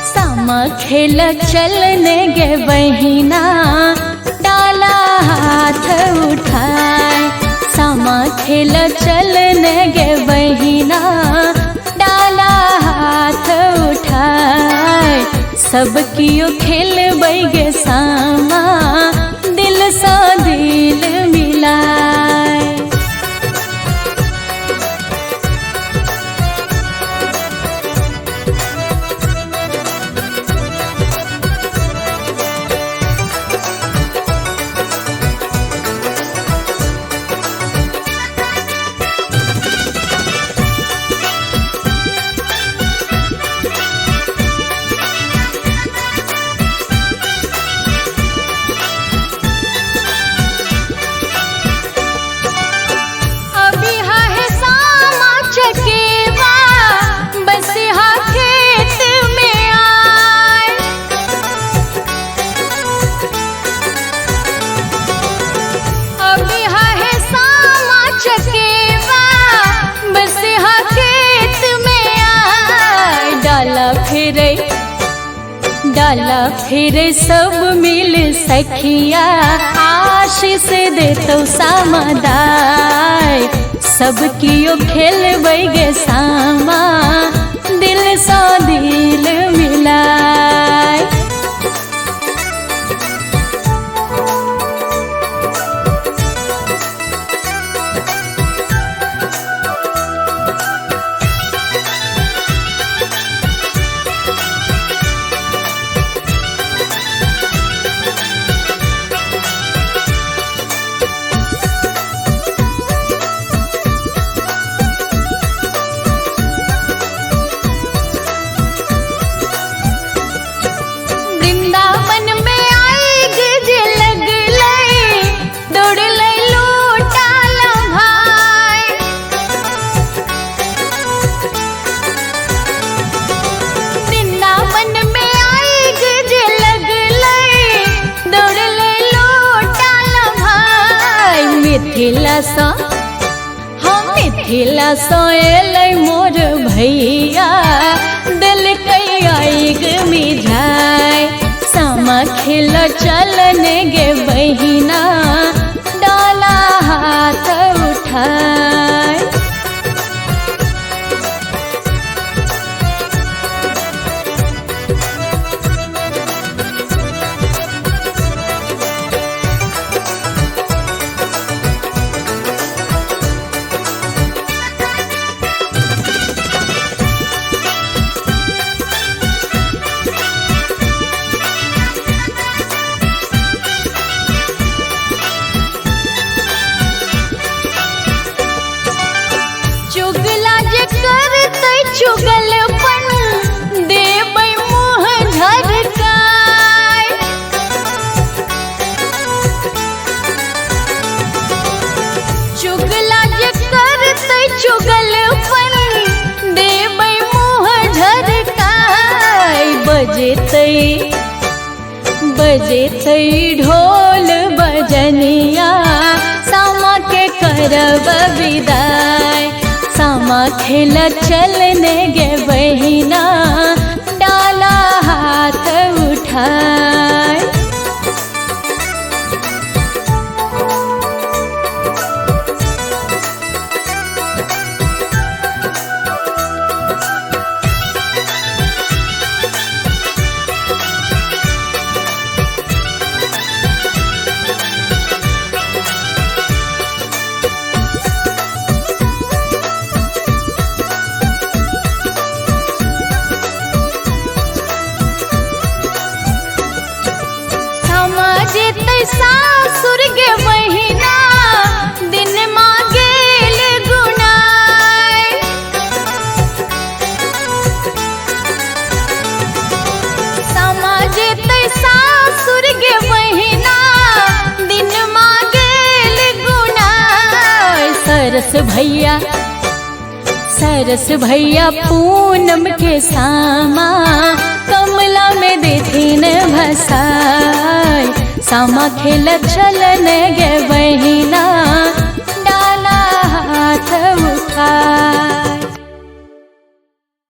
सामा खेला चलने गे बहिना, डाला हाथ उठाए। सामा खेला चलने गे बहिना, डाला हाथ उठाए। सब कियो खेल गे सामा, दिल सा दिल मिलाए। डाला फिरे सब मिल सखिया, आशीष दे तो सामदाय। सब कियो खेल गे सामा, दिल सा दिल मिलाए। मिथिला सो एलै मोर भैया, दिल कई आइग मिझाए। सामा खेला चलने गे बहिना, डाला हाथ उठाए। चुगलपन देबै मुँह झरकाय। चुगला जे करतै चुगलपन, देबै मुँह झरकाय। बजेतै ढोल बजनिया, सामा के करब विदाई। सामा खेला चलने गे बहिना, डाला हाथ उठाए। सासुर गे बहिना, दिन गेल गुनाय। सामा जेतै सासुर गे बहिना, दिन गेल गुनाय। सरस भैया पूनम के सामा, कमला में देथिन भसाय। सामा खेला चलने गे बहिना,